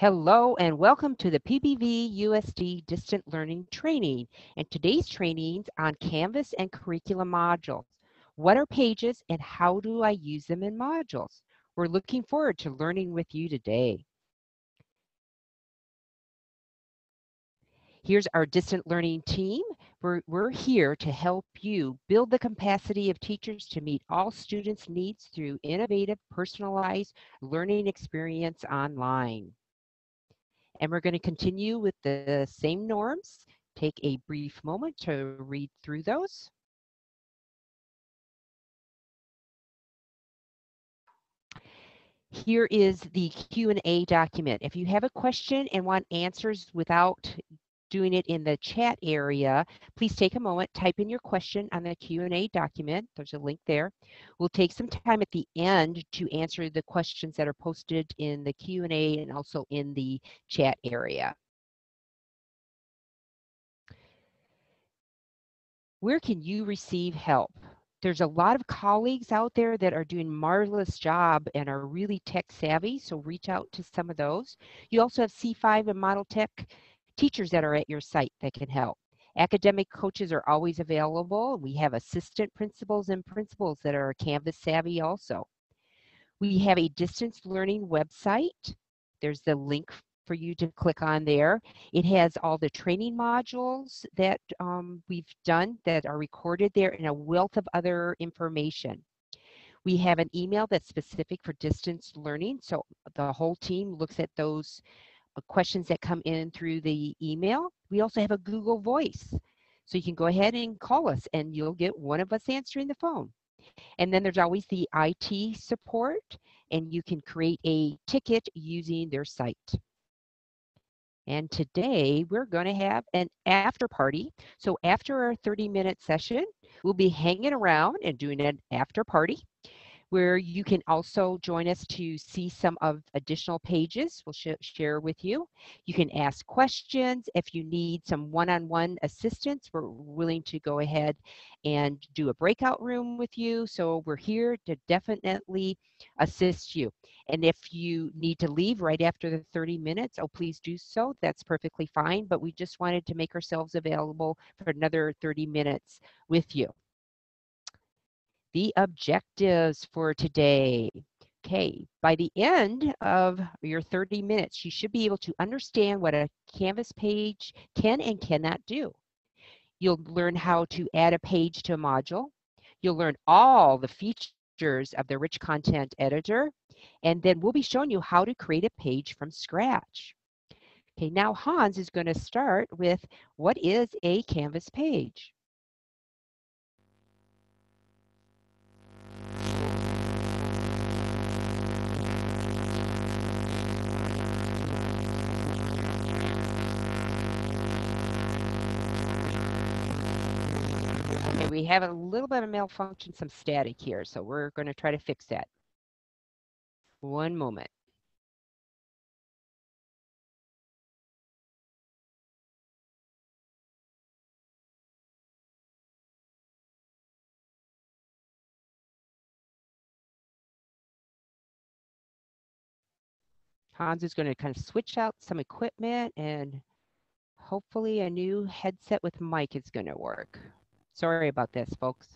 Hello and welcome to the P-BVUSD Distant Learning Training. And today's training's on Canvas and curriculum modules. What are pages and how do I use them in modules? We're looking forward to learning with you today. Here's our distant learning team. We're here to help you build the capacity of teachers to meet all students' needs through innovative, personalized learning experience online. And we're going to continue with the same norms. Take a brief moment to read through those. Here is the Q&A document. If you have a question and want answers without doing it in the chat area, please take a moment, type in your question on the Q&A document. There's a link there. We'll take some time at the end to answer the questions that are posted in the Q&A and also in the chat area. Where can you receive help? There's a lot of colleagues out there that are doing marvelous job and are really tech savvy, so reach out to some of those. You also have C5 and Model Tech teachers that are at your site that can help. Academic coaches are always available. We have assistant principals and principals that are Canvas savvy also. We have a distance learning website. There's the link for you to click on there. It has all the training modules that we've done that are recorded there and a wealth of other information. We have an email that's specific for distance learning, so the whole team looks at those questions that come in through the email. We also have a Google Voice, so you can go ahead and call us and you'll get one of us answering the phone. And then there's always the IT support, and you can create a ticket using their site. And today we're going to have an after party. So after our 30-minute session, we'll be hanging around and doing an after party where you can also join us to see some of additional pages we'll share with you. You can ask questions. If you need some one-on-one assistance, we're willing to go ahead and do a breakout room with you. So we're here to definitely assist you. And if you need to leave right after the 30 minutes, oh, please do so. That's perfectly fine. But we just wanted to make ourselves available for another 30 minutes with you. The objectives for today. Okay, by the end of your 30 minutes, you should be able to understand what a Canvas page can and cannot do. You'll learn how to add a page to a module. You'll learn all the features of the rich content editor, and then we'll be showing you how to create a page from scratch. Okay, now Hans is going to start with what is a Canvas page? Okay, we have a little bit of malfunction, some static here, so we're going to try to fix that. One moment. Hans is going to kind of switch out some equipment and hopefully a new headset with mic is going to work. Sorry about this, folks.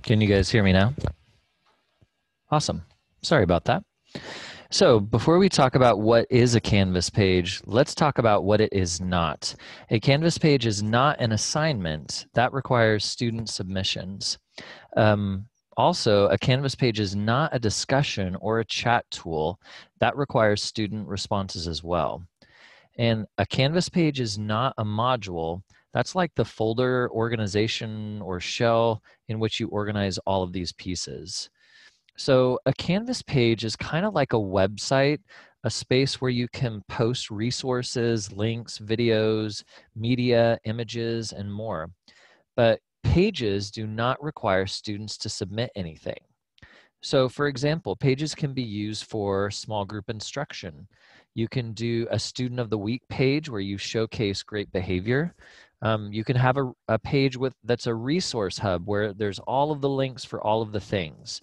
Can you guys hear me now? Awesome. Sorry about that. So before we talk about what is a Canvas page, let's talk about what it is not. A Canvas page is not an assignment. That requires student submissions. Also, a Canvas page is not a discussion or a chat tool. That requires student responses as well. And a Canvas page is not a module. That's like the folder organization or shell in which you organize all of these pieces. So a Canvas page is kind of like a website, a space where you can post resources, links, videos, media, images, and more. But pages do not require students to submit anything. So for example, pages can be used for small group instruction. You can do a student of the week page where you showcase great behavior. You can have a page that's a resource hub where there's all of the links for all of the things.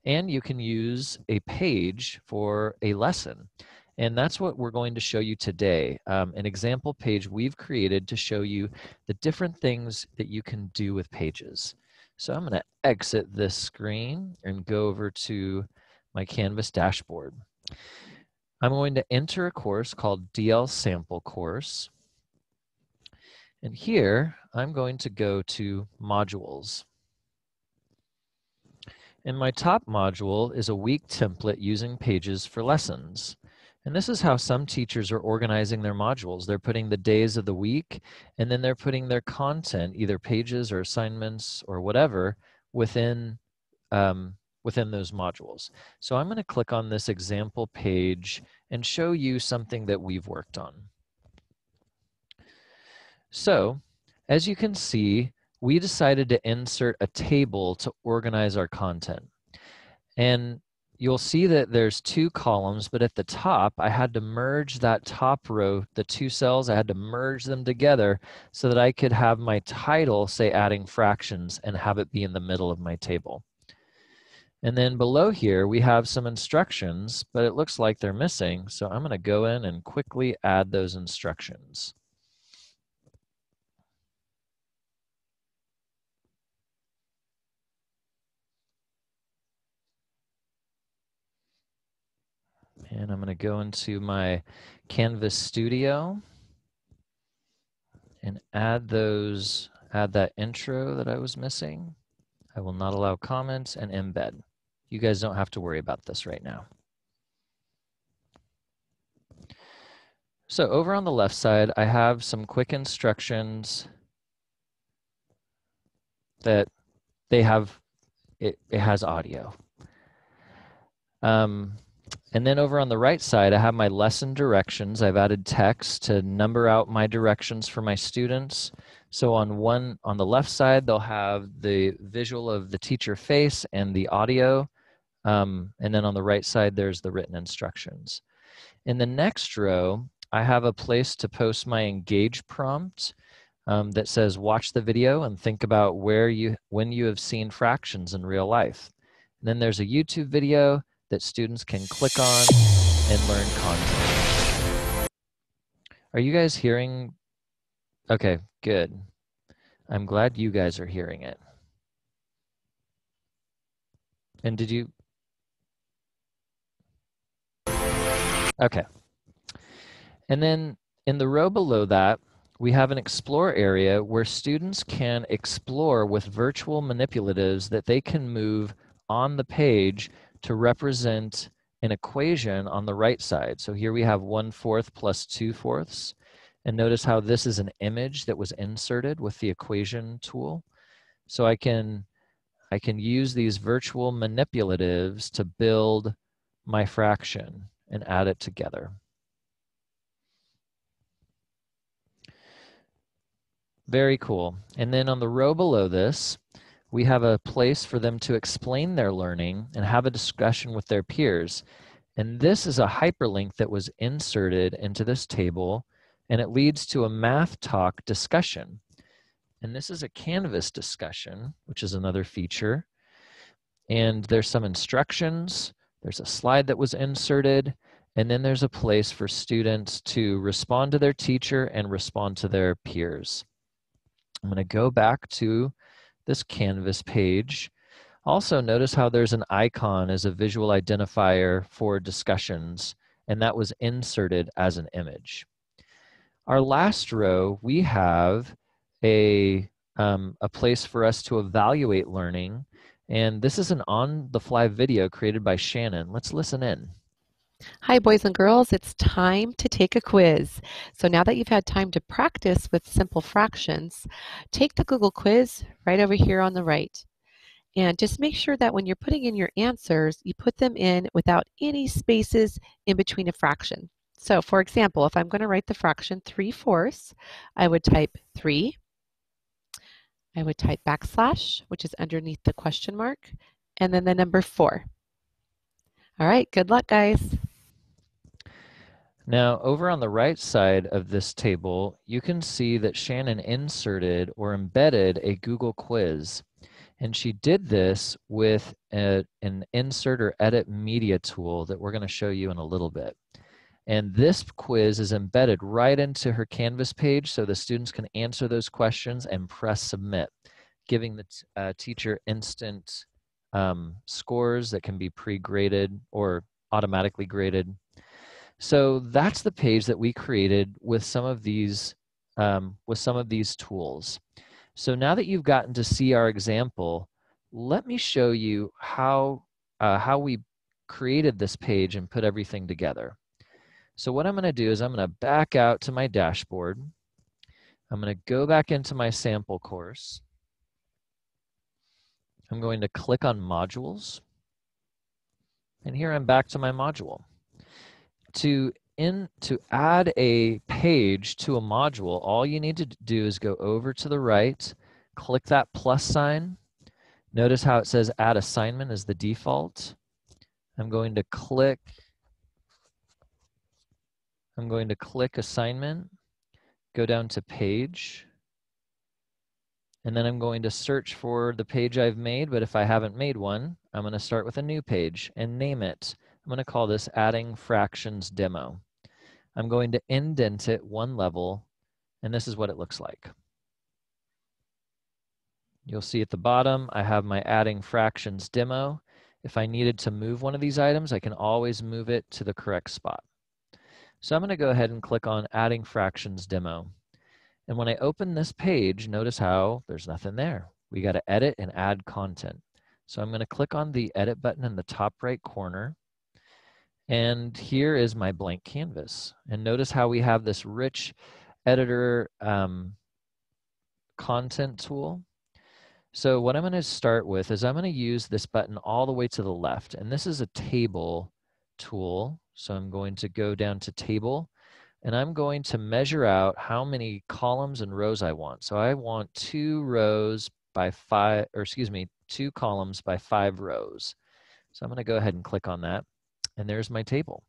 And you can use a page for a lesson. And that's what we're going to show you today. An example page we've created to show you the different things that you can do with pages. So I'm going to exit this screen and go over to my Canvas dashboard. I'm going to enter a course called DL Sample Course. And here I'm going to go to Modules. And my top module is a week template using pages for lessons. And this is how some teachers are organizing their modules. They're putting the days of the week, and then they're putting their content, either pages or assignments or whatever, within those modules. So I'm going to click on this example page and show you something that we've worked on. So, as you can see, we decided to insert a table to organize our content. And you'll see that there's two columns, but at the top, I had to merge that top row, the two cells, I had to merge them together so that I could have my title say adding fractions and have it be in the middle of my table. And then below here, we have some instructions, but it looks like they're missing. So I'm going to go in and quickly add those instructions. And I'm going to go into my Canvas Studio and add that intro that I was missing. I will not allow comments and embed. You guys don't have to worry about this right now. So over on the left side, I have some quick instructions that they have, it has audio. And then over on the right side, I have my lesson directions. I've added text to number out my directions for my students. So on the left side, they'll have the visual of the teacher face and the audio. And then on the right side, there's the written instructions. In the next row, I have a place to post my engage prompt that says, watch the video and think about when you have seen fractions in real life. And then there's a YouTube video that students can click on and learn content. Are you guys hearing? Okay, good. I'm glad you guys are hearing it. And did you? Okay. And then in the row below that, we have an explore area where students can explore with virtual manipulatives that they can move on the page to represent an equation on the right side. So here we have 1/4 plus 2/4. And notice how this is an image that was inserted with the equation tool. So I can use these virtual manipulatives to build my fraction and add it together. Very cool. And then on the row below this, we have a place for them to explain their learning and have a discussion with their peers. And this is a hyperlink that was inserted into this table, and it leads to a math talk discussion. And this is a Canvas discussion, which is another feature. And there's some instructions, there's a slide that was inserted, and then there's a place for students to respond to their teacher and respond to their peers. I'm going to go back to this Canvas page. Also notice how there's an icon as a visual identifier for discussions, and that was inserted as an image. Our last row, we have a place for us to evaluate learning, and this is an on-the-fly video created by Shannon. Let's listen in. Hi boys and girls, it's time to take a quiz. So now that you've had time to practice with simple fractions, take the Google quiz right over here on the right. And just make sure that when you're putting in your answers, you put them in without any spaces in between a fraction. So for example, if I'm going to write the fraction 3/4, I would type 3, I would type backslash, which is underneath the question mark, and then the number 4. All right, good luck, guys. Now, over on the right side of this table, you can see that Shannon inserted or embedded a Google quiz. And she did this with an insert or edit media tool that we're going to show you in a little bit. And this quiz is embedded right into her Canvas page so the students can answer those questions and press submit, giving the teacher instant scores that can be pre-graded or automatically graded. So that's the page that we created with some of these tools. So now that you've gotten to see our example, let me show you how we created this page and put everything together. So what I'm going to do is I'm going to back out to my dashboard. I'm going to go back into my sample course. I'm going to click on modules. And here I'm back to my module. To add a page to a module, all you need to do is go over to the right, click that plus sign. Notice how it says add assignment as the default. I'm going to click assignment, go down to page, and then I'm going to search for the page I've made, but if I haven't made one, I'm going to start with a new page and name it. I'm going to call this Adding Fractions Demo. I'm going to indent it one level, and this is what it looks like. You'll see at the bottom, I have my Adding Fractions Demo. If I needed to move one of these items, I can always move it to the correct spot. So I'm going to go ahead and click on Adding Fractions Demo. And when I open this page, notice how there's nothing there. We got to edit and add content. So I'm going to click on the Edit button in the top right corner. And here is my blank canvas. And notice how we have this rich editor content tool. So what I'm going to start with is I'm going to use this button all the way to the left. And this is a table tool. So I'm going to go down to table. And I'm going to measure out how many columns and rows I want. So I want 2 columns by 5 rows. So I'm going to go ahead and click on that. And there's my table.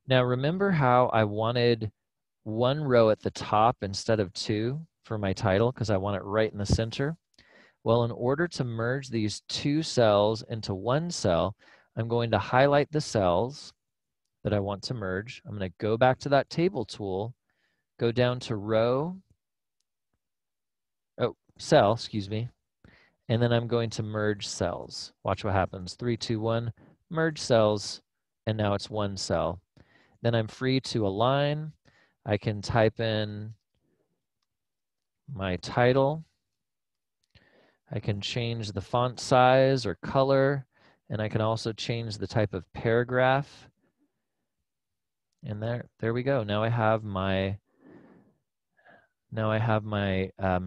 Now remember how I wanted 1 row at the top instead of 2 for my title because I want it right in the center? Well, in order to merge these 2 cells into 1 cell, I'm going to highlight the cells that I want to merge. I'm going to go back to that table tool, go down to cell, excuse me, and then I'm going to merge cells. Watch what happens. 3, 2, 1, merge cells, and now it's 1 cell. Then I'm free to align. I can type in my title. I can change the font size or color, and I can also change the type of paragraph. And there we go. Now I have my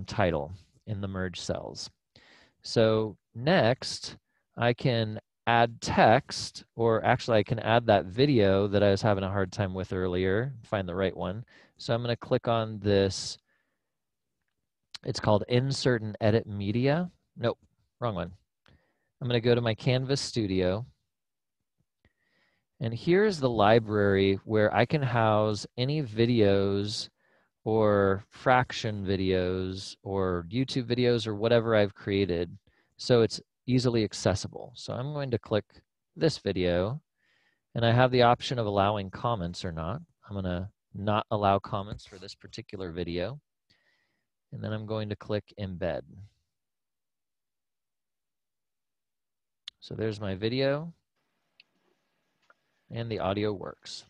title in the merge cells. So next, I can add text, or actually I can add that video that I was having a hard time with earlier, find the right one. So I'm going to click on this. It's called InsertEdit Media. Nope, wrong one. I'm going to go to my Canvas Studio. And here's the library where I can house any videos or fraction videos or YouTube videos or whatever I've created, so it's easily accessible. So I'm going to click this video, and I have the option of allowing comments or not. I'm going to not allow comments for this particular video. And then I'm going to click Embed. So there's my video. And the audio works.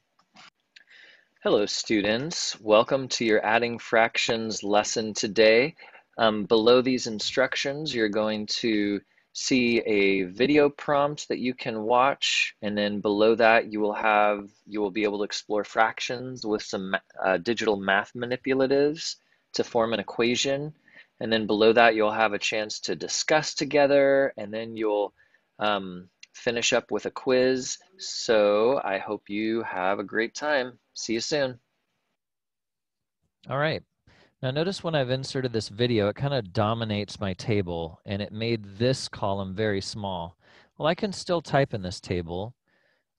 Hello students, welcome to your Adding Fractions lesson today. Below these instructions, you're going to see a video prompt that you can watch, and then below that you will be able to explore fractions with some digital math manipulatives to form an equation, and then below that you'll have a chance to discuss together, and then you'll finish up with a quiz. So I hope you have a great time. See you soon. All right. Now notice when I've inserted this video, it kind of dominates my table and it made this column very small. Well, I can still type in this table.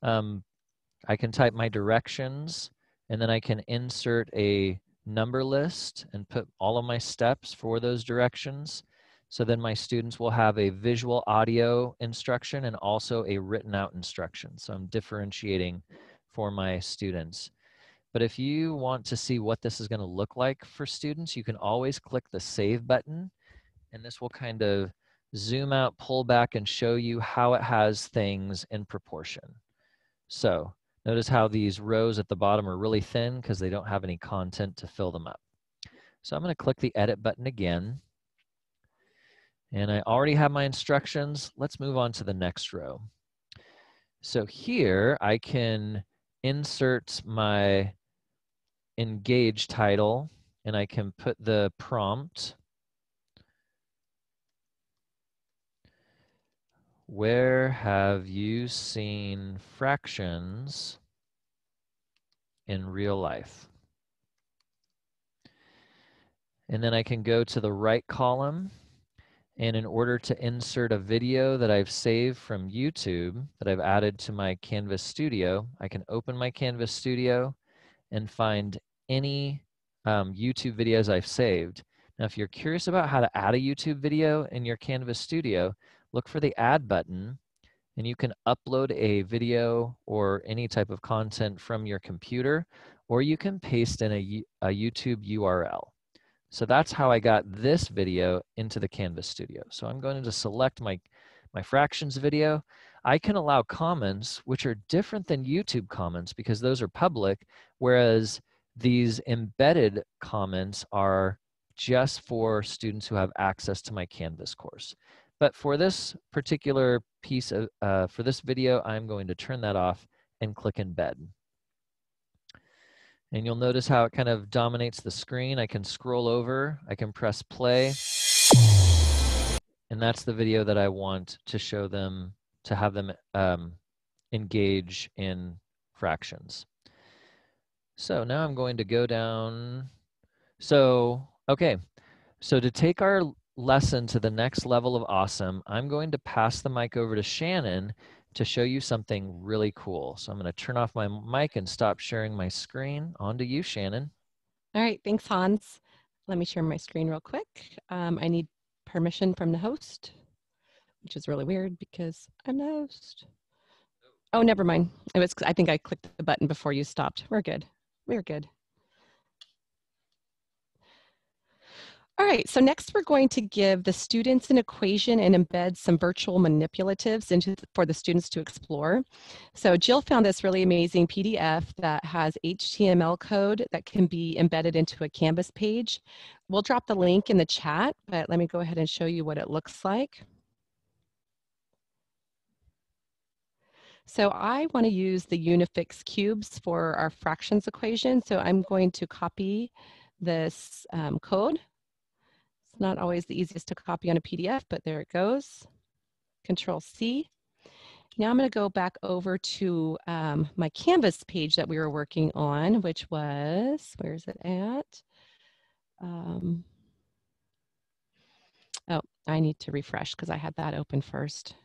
I can type my directions, and then I can insert a number list and put all of my steps for those directions. So then my students will have a visual audio instruction and also a written out instruction. So I'm differentiating for my students. But if you want to see what this is going to look like for students, you can always click the Save button, and this will kind of zoom out, pull back, and show you how it has things in proportion. So notice how these rows at the bottom are really thin because they don't have any content to fill them up. So I'm going to click the Edit button again. And I already have my instructions. Let's move on to the next row. So here I can insert my Engage title, and I can put the prompt. Where have you seen fractions in real life? And then I can go to the right column, and in order to insert a video that I've saved from YouTube that I've added to my Canvas Studio, I can open my Canvas Studio and find any YouTube videos I've saved. Now, if you're curious about how to add a YouTube video in your Canvas Studio, look for the Add button, and you can upload a video or any type of content from your computer, or you can paste in a YouTube URL. So that's how I got this video into the Canvas Studio. So I'm going to select my fractions video. I can allow comments, which are different than YouTube comments because those are public, whereas these embedded comments are just for students who have access to my Canvas course. But for this particular piece of, for this video, I'm going to turn that off and click Embed. And you'll notice how it kind of dominates the screen. I can scroll over, I can press play, and that's the video that I want to show them, to have them engage in fractions. So now I'm going to go down. So, okay, so to take our lesson to the next level of awesome, I'm going to pass the mic over to Shannon to show you something really cool. So I'm going to turn off my mic and stop sharing my screen. On to you, Shannon. All right, thanks, Hans. Let me share my screen real quick. I need permission from the host, which is really weird because I'm the host. Oh, never mind. It was, I think I clicked the button before you stopped. We're good. We're good. All right, so next we're going to give the students an equation and embed some virtual manipulatives for the students to explore. So Jill found this really amazing PDF that has HTML code that can be embedded into a Canvas page. We'll drop the link in the chat, but let me go ahead and show you what it looks like. So I want to use the Unifix cubes for our fractions equation. So I'm going to copy this code. It's not always the easiest to copy on a PDF, but there it goes. Control C. Now I'm going to go back over to my Canvas page that we were working on, which was, where is it at? Oh, I need to refresh because I had that open first.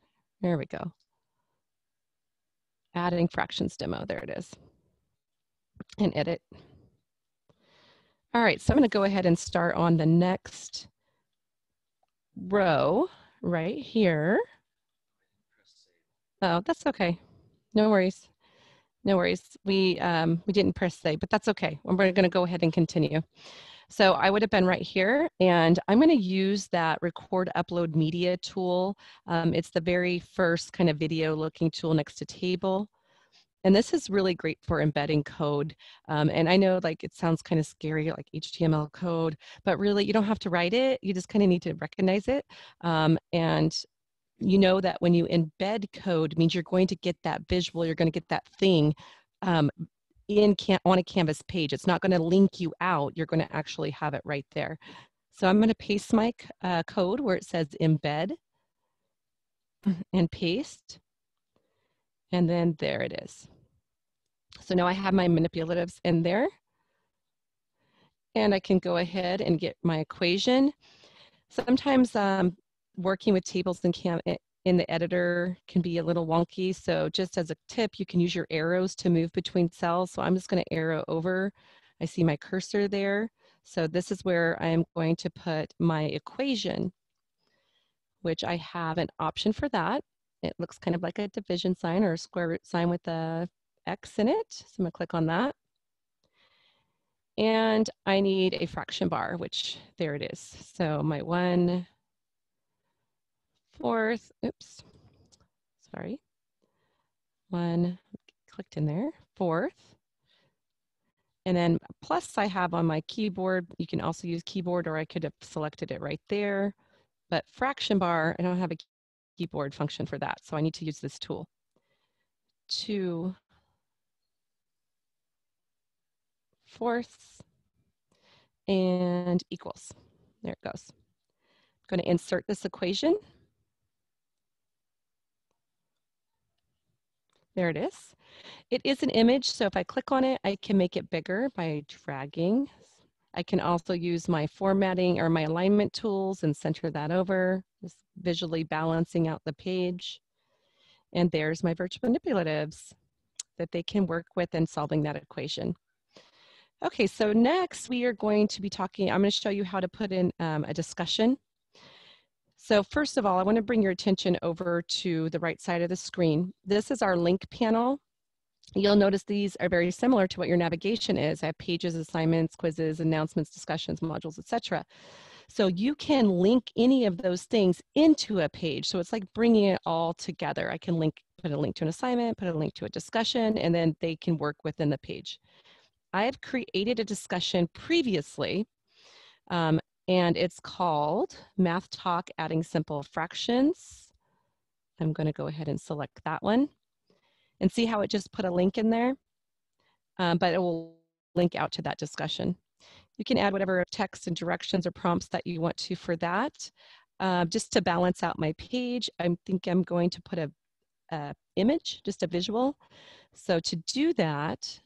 There we go. Adding fractions demo, there it is. And edit. All right, so I'm going to go ahead and start on the next row right here. Oh, that's okay. No worries. No worries. We didn't press save, but that's okay. We're going to go ahead and continue. So I would have been right here, and I'm going to use that record upload media tool. It's the very first kind of video looking tool next to table. And this is really great for embedding code. And I know like it sounds kind of scary, like HTML code, but really you don't have to write it. You just kind of need to recognize it. And you know that when you embed code, it means you're going to get that visual, you're going to get that thing on a Canvas page. It's not going to link you out. You're going to actually have it right there. So I'm going to paste my code where it says embed and paste. And then there it is. So now I have my manipulatives in there. And I can go ahead and get my equation. Sometimes working with tables in the editor can be a little wonky. So just as a tip, you can use your arrows to move between cells. So I'm just going to arrow over. I see my cursor there. So this is where I'm going to put my equation, which I have an option for that. It looks kind of like a division sign or a square root sign with a X in it. So I'm going to click on that. And I need a fraction bar, which there it is. So my 1/4, oops, sorry. 1, clicked in there, 4th. And then plus I have on my keyboard, you can also use keyboard, or I could have selected it right there. But fraction bar, I don't have a keyboard function for that. So I need to use this tool. 2/4 and equals. There it goes. I'm going to insert this equation. There it is. It is an image, so if I click on it, I can make it bigger by dragging. I can also use my formatting or my alignment tools and center that over, just visually balancing out the page. And there's my virtual manipulatives that they can work with in solving that equation. Okay, so next we are going to be talking, I'm going to show you how to put in a discussion. So first of all, I want to bring your attention over to the right side of the screen. This is our link panel. You'll notice these are very similar to what your navigation is. I have pages, assignments, quizzes, announcements, discussions, modules, etc. So you can link any of those things into a page. So it's like bringing it all together. I can put a link to an assignment, put a link to a discussion, and then they can work within the page. I have created a discussion previously, and it's called Math Talk Adding Simple Fractions. I'm going to go ahead and select that one. And see how it just put a link in there? But it will link out to that discussion. You can add whatever text and directions or prompts that you want to for that. Just to balance out my page, I think I'm going to put a image, just a visual. So to do that,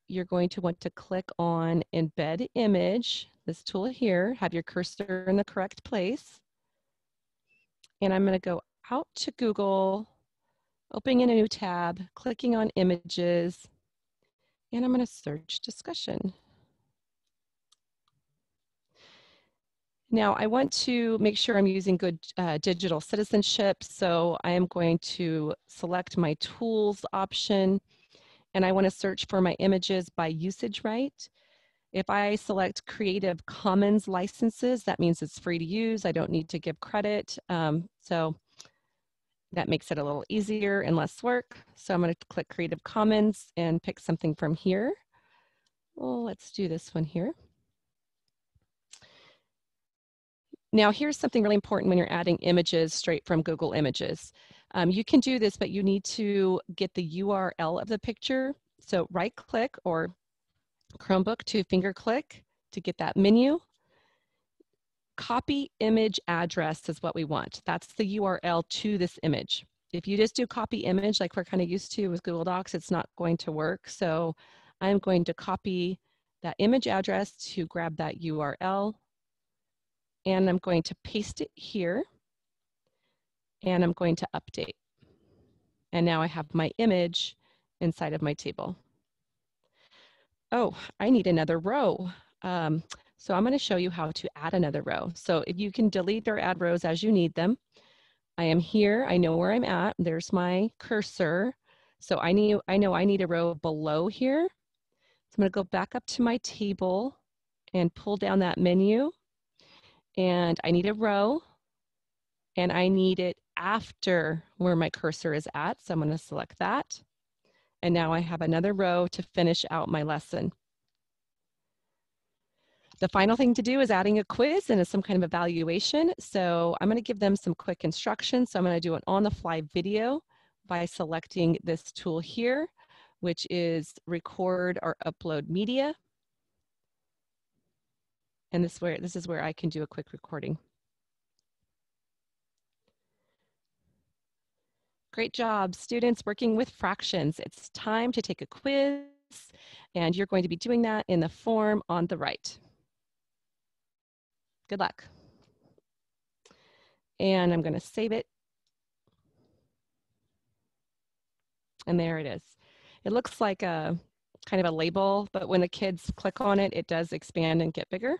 you're going to want to click on Embed Image, this tool here, have your cursor in the correct place. And I'm going to go out to Google, opening in a new tab, clicking on images, and I'm going to search discussion. Now I want to make sure I'm using good digital citizenship, so I am going to select my tools option, and I want to search for my images by usage right. If I select Creative Commons licenses, that means it's free to use. I don't need to give credit. So that makes it a little easier and less work. So I'm going to click Creative Commons and pick something from here. Well, let's do this one here. Now here's something really important when you're adding images straight from Google Images. You can do this, but you need to get the URL of the picture. So right click or Chromebook to finger click to get that menu. Copy image address is what we want. That's the URL to this image. If you just do copy image like we're kind of used to with Google Docs, it's not going to work. So I'm going to copy that image address to grab that URL, and I'm going to paste it here, and I'm going to update. And now I have my image inside of my table. Oh, I need another row. So I'm going to show you how to add another row. So if you can delete or add rows as you need them. I am here. I know where I'm at. There's my cursor. So I know I need a row below here. So I'm going to go back up to my table and pull down that menu. And I need a row. And I need it after where my cursor is at. So I'm going to select that. And now I have another row to finish out my lesson. The final thing to do is adding a quiz and some kind of evaluation. So I'm going to give them some quick instructions. So I'm going to do an on-the-fly video by selecting this tool here, which is record or upload media. And this is where I can do a quick recording. Great job, students working with fractions. It's time to take a quiz, and you're going to be doing that in the form on the right. Good luck. And I'm going to save it. And there it is. It looks like a kind of a label, but when the kids click on it, it does expand and get bigger.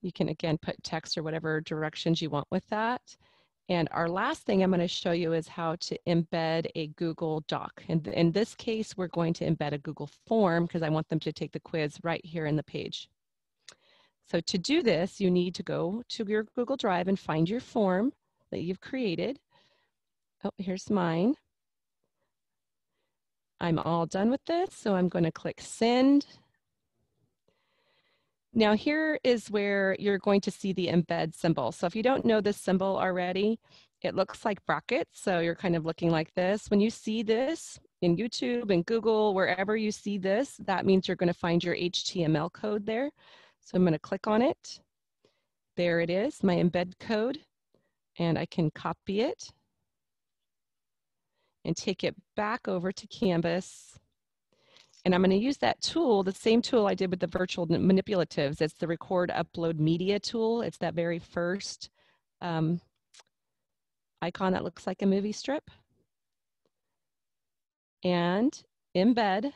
You can again put text or whatever directions you want with that. And our last thing I'm going to show you is how to embed a Google Doc. And in this case, we're going to embed a Google form because I want them to take the quiz right here in the page. So to do this, you need to go to your Google Drive and find your form that you've created. Oh, here's mine. I'm all done with this, so I'm going to click Send. Now here is where you're going to see the embed symbol. So if you don't know this symbol already, it looks like brackets. So you're kind of looking like this. When you see this in YouTube and Google, wherever you see this, that means you're going to find your HTML code there. So I'm going to click on it. There it is, my embed code. And I can copy it and take it back over to Canvas. And I'm going to use that tool, the same tool I did with the virtual manipulatives. It's the Record Upload Media tool. It's that very first icon that looks like a movie strip. And embed.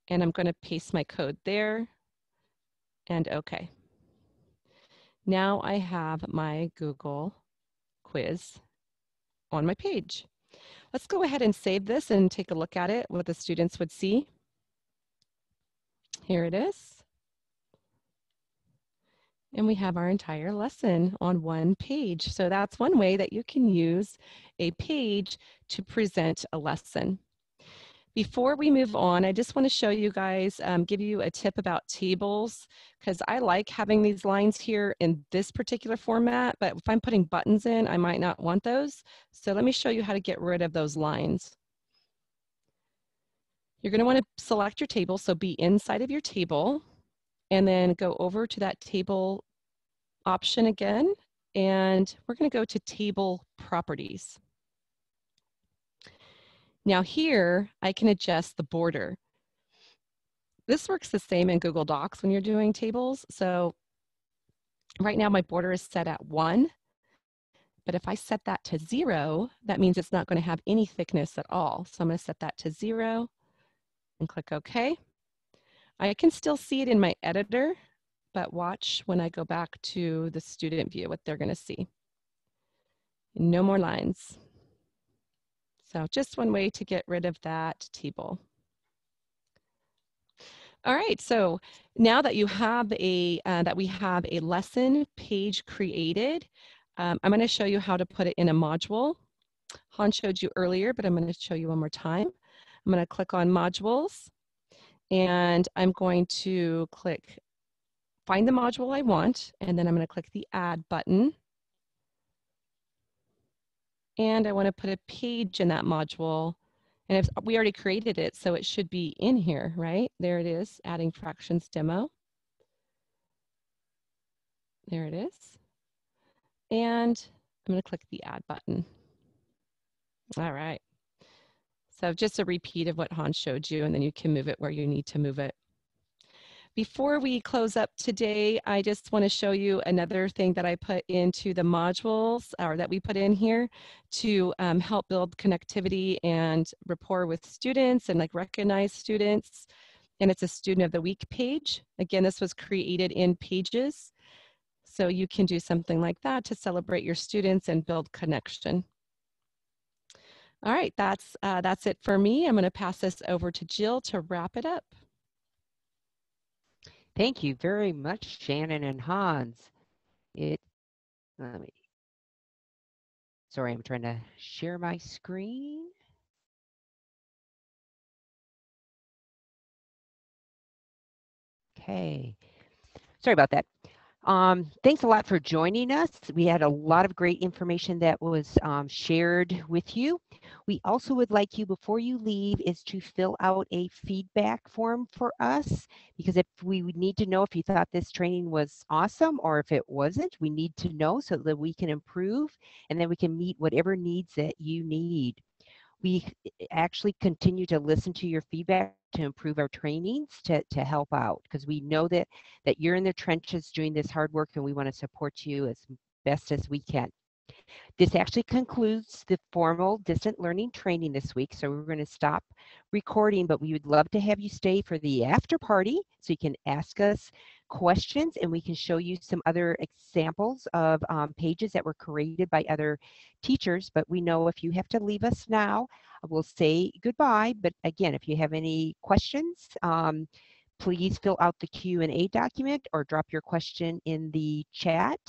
And I'm going to paste my code there. And OK. Now I have my Google quiz on my page. Let's go ahead and save this and take a look at it, what the students would see. Here it is. And we have our entire lesson on one page. So that's one way that you can use a page to present a lesson. Before we move on, I just want to show you guys, give you a tip about tables, because I like having these lines here in this particular format, but if I'm putting buttons in, I might not want those. So let me show you how to get rid of those lines. You're going to want to select your table, so be inside of your table, and then go over to that table option again, and we're going to go to Table Properties. Now here, I can adjust the border. This works the same in Google Docs when you're doing tables. So right now my border is set at 1, but if I set that to 0, that means it's not going to have any thickness at all. So I'm going to set that to 0 and click OK. I can still see it in my editor, but watch when I go back to the student view what they're going to see. No more lines. So just one way to get rid of that table. All right, so now that you have we have a lesson page created, I'm going to show you how to put it in a module. Han showed you earlier, but I'm going to show you one more time. I'm going to click on modules, and I'm going to click find the module I want, and then I'm going to click the add button. And I want to put a page in that module. And if we already created it, so it should be in here, right? There it is, adding fractions demo. There it is. And I'm going to click the add button. All right. So just a repeat of what Hans showed you, and then you can move it where you need to move it. Before we close up today, I just want to show you another thing that I put into the modules, or that we put in here to help build connectivity and rapport with students and like recognize students. And it's a Student of the Week page. Again, this was created in Pages. So you can do something like that to celebrate your students and build connection. All right, that's it for me. I'm going to pass this over to Jill to wrap it up. Thank you very much, Shannon and Hans. Sorry, I'm trying to share my screen. Okay, sorry about that. Thanks a lot for joining us. We had a lot of great information that was shared with you. We also would like you, before you leave, is to fill out a feedback form for us, because if we would need to know if you thought this training was awesome or if it wasn't, we need to know so that we can improve, and then we can meet whatever needs that you need. We actually continue to listen to your feedback to improve our trainings to help out, because we know that you're in the trenches doing this hard work, and we want to support you as best as we can. This actually concludes the formal distant learning training this week, so we're going to stop recording, but we would love to have you stay for the after party so you can ask us questions and we can show you some other examples of pages that were created by other teachers. But we know if you have to leave us now, we'll say goodbye. But again, if you have any questions, please fill out the Q&A document or drop your question in the chat.